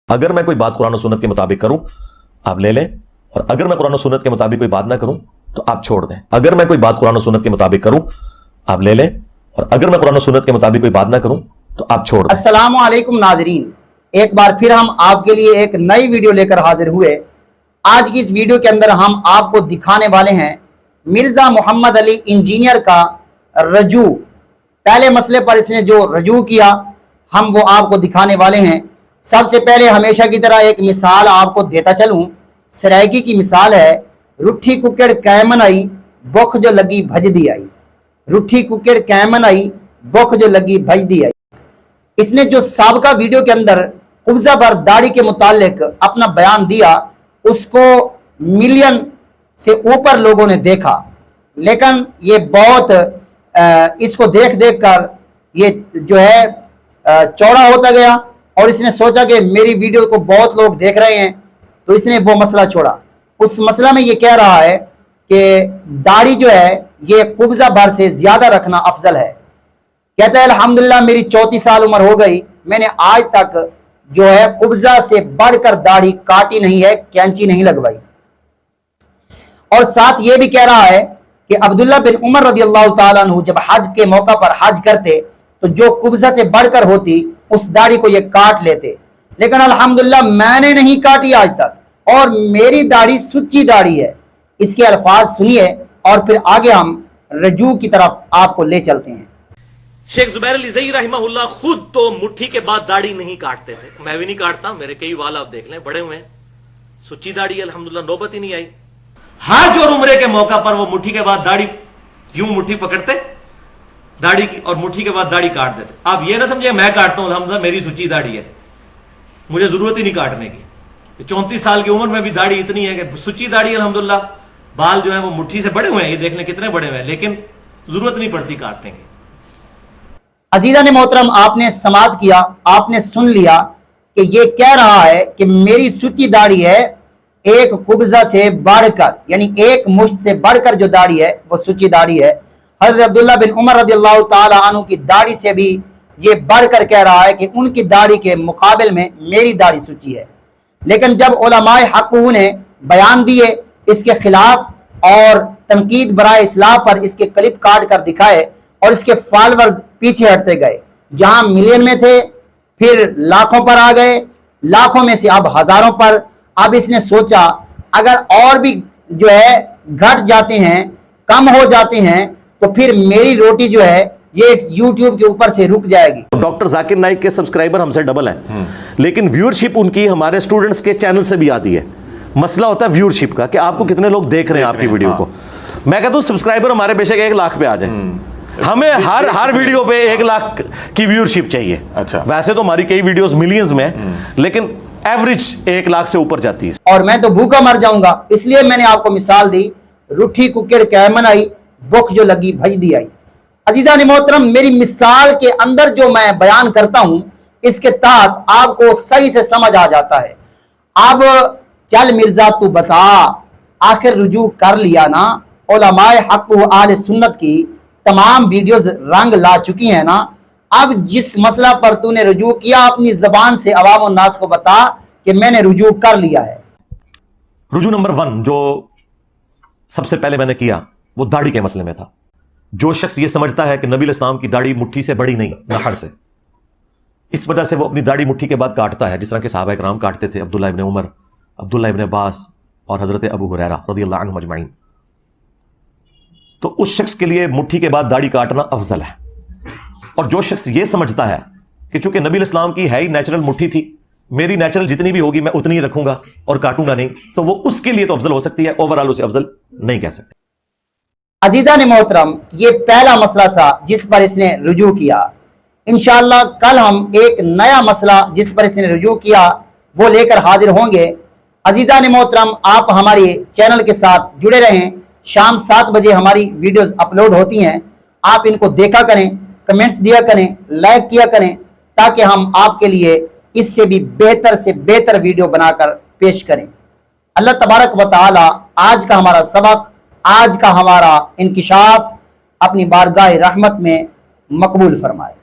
अगर मैं कोई बात कुरान और सुन्नत के मुताबिक करूं आप ले लें, और अगर मैं कुरान और सुन्नत के मुताबिक कोई बात ना करूं तो आप छोड़ दें। अगर मैं कोई बात कुरान और सुन्नत के मुताबिक करूं आप ले लें, और अगर मैं कुरान और सुन्नत के मुताबिक कोई बात ना करूं तो आप छोड़ दें। अस्सलामु अलैकुम नाजरीन, एक बार फिर हम आपके लिए एक नई वीडियो लेकर हाजिर हुए। आज की इस वीडियो के अंदर हम आपको दिखाने वाले हैं मिर्जा मोहम्मद अली इंजीनियर का रजू। पहले मसले पर इसने जो रजू किया हम वो आपको दिखाने वाले हैं। सबसे पहले हमेशा की तरह एक मिसाल आपको देता चलूं। सरायकी की मिसाल है, रुट्ठी कुकड़ कैमन आई बुख जो लगी भज दी आई। रुट्ठी कुकड़ कैमन आई बुख जो लगी भज दी आई। इसने जो साबका वीडियो के अंदर कुब्जा पर दाढ़ी के मुतालिक अपना बयान दिया उसको मिलियन से ऊपर लोगों ने देखा, लेकिन ये बहुत इसको देख देख कर ये जो है चौड़ा होता गया और इसने सोचा कि मेरी वीडियो को बहुत लोग देख रहे हैं, तो इसने वो मसला छोड़ा। उस मसला में ये कह रहा है कि दाढ़ी जो है ये कुब्जा भर से ज्यादा रखना अफजल है। कहता है अल्हम्दुलिल्लाह मेरी 34 साल उम्र हो गई, मैंने आज तक जो है कुब्जा से बढ़कर दाढ़ी काटी नहीं है, कैंची नहीं लगवाई। और साथ ये भी कह रहा है कि अब्दुल्ला बिन उमर रदियल्लाहु ताला अन्हु जब हज के मौका पर हज करते तो जो कुब्जा से बढ़कर होती उस दाढ़ी को ये काट लेते, लेकिन अल्हम्दुलिल्लाह मैंने नहीं काटी आज तक और मेरी दाढ़ी सुच्ची दाढ़ी है। इसके अल्फाज सुनिए और फिर आगे हम रजू की तरफ आपको ले चलते हैं। शेख जुबैर अली ज़ई रहमहुल्लाह खुद तो मुट्ठी के बाद दाढ़ी नहीं काटते थे। मैं भी नहीं काटता, मेरे कई वाल आप देख लें बड़े हुए हैं, सुच्ची दाढ़ी अल्हम्दुलिल्लाह नौबत ही नहीं आई। हज और उम्रे के मौका पर वो मुट्ठी के बाद दाढ़ी यूं मुट्ठी पकड़ते दाढ़ी की और मुट्ठी के बाद दाढ़ी काट देते। आप ये ना समझे मैं काटता हूं अल्हम्दुलिल्लाह मेरी सुच्ची दाढ़ी है, मुझे जरूरत ही नहीं काटने की। 34 साल की उम्र में भी दाढ़ी इतनी है कि सुच्ची दाढ़ी अल्हम्दुलिल्लाह, बाल जो है वो मुट्ठी से बड़े हुए हैं, ये देख लें कितने बड़े हुए हैं, लेकिन जरूरत नहीं पड़ती काटने की। अजीजा ने मोहतरम आपने समात किया, आपने सुन लिया कि ये कह रहा है कि मेरी सुच्ची दाढ़ी है एक कुब्जा से बढ़कर, यानी एक मुश्त से बढ़कर जो दाढ़ी है वो सुच्ची दाढ़ी है। हज़रत अब्दुल्ला बिन उमर रदियल्लाहु ताला अन्हु की दाढ़ी से भी ये बढ़कर कह रहा है कि उनकी दाढ़ी के मुकाबले में मेरी दाढ़ी सुच्ची है। लेकिन जब उलमाए हक़ ने बयान दिए इसके खिलाफ और तनकीद बराए इस्लाह पर इसके क्लिप काट कर दिखाए और इसके फॉलोअर्स पीछे हटते गए। जहां मिलियन में थे फिर लाखों पर आ गए, लाखों में से अब हजारों पर। अब इसने सोचा अगर और भी जो है घट जाते हैं, कम हो जाते हैं, तो फिर मेरी रोटी जो है ये YouTube के ऊपर से रुक जाएगी। डॉक्टर जाकिर नाइक के सब्सक्राइबर हमसे डबल हैं, लेकिन व्यूअरशिप उनकी हमारे स्टूडेंट्स के चैनल से भी आती है। मसला होता है व्यूअरशिप का कि आपको कितने लोग देख रहे हैं आपकी वीडियो को। मैं कहता हूं सब्सक्राइबर हमारे बेशक 1 लाख पे आ जाए, हमें हर वीडियो पे 1 लाख की व्यूअरशिप चाहिए। अच्छा। वैसे तो हमारी कई वीडियोस मिलियंस में, लेकिन एवरेज 1 लाख से ऊपर जाती है। और मैं तो भूखा मर जाऊंगा, इसलिए मैंने आपको मिसाल दी, रुट्ठी कुकड़ कैमन आई बुख जो लगी भज दी आई। अजीजा ने मोहतरम मेरी मिसाल के अंदर जो मैं बयान करता हूं इसके तहत आपको सही से समझ आ जाता है। अब चल मिर्जा तू बता, आखिर रुजू कर लिया ना? उलमाए हक़ व आले सुन्नत की तमाम वीडियोस रंग ला चुकी हैं ना? अब जिस मसला पर तूने रुजू किया अपनी जबान से अवाम और नास को बता कि मैंने रुजू कर लिया है। रुजू नंबर 1 जो सबसे पहले मैंने किया वो दाढ़ी के मसले में था। जो शख्स ये समझता है कि नबी इस्लाम की दाढ़ी मुट्ठी से बड़ी नहीं, नहर से, इस वजह से वो अपनी दाढ़ी मुट्ठी के बाद काटता है, जिस तरह के सहाबा इकराम काटते थे, अब्दुल्ला इब्न उमर, अब्दुल्ला इब्न अब्बास और हजरत अबू हुरैरा रज़ियल्लाहु अन्हुम अजमईन। तो उस शख्स के लिए मुट्ठी के बाद दाढ़ी काटना अफजल है। और जो शख्स ये समझता है कि चूंकि नबी इस्लाम की है ही नेचुरल मुट्ठी थी, मेरी नेचुरल जितनी भी होगी मैं उतनी ही रखूंगा और काटूंगा नहीं, तो वो उसके लिए तो अफजल हो सकती है, ओवरऑल उसे अफजल नहीं कह सकते। अजीजा ने मोहतरम ये पहला मसला था जिस पर इसने रुजू किया। इंशाअल्लाह कल हम एक नया मसला जिस पर इसने रुजू किया वो लेकर हाजिर होंगे। अजीजा ने मोहतरम आप हमारे चैनल के साथ जुड़े रहें। शाम 7 बजे हमारी वीडियोस अपलोड होती हैं, आप इनको देखा करें, कमेंट्स दिया करें, लाइक किया करें, ताकि हम आपके लिए इससे भी बेहतर से बेहतर वीडियो बनाकर पेश करें। अल्लाह तबारक व तआला आज का हमारा सबक, आज का हमारा इंकिशाफ अपनी बारगाह रहमत में मकबूल फरमाए।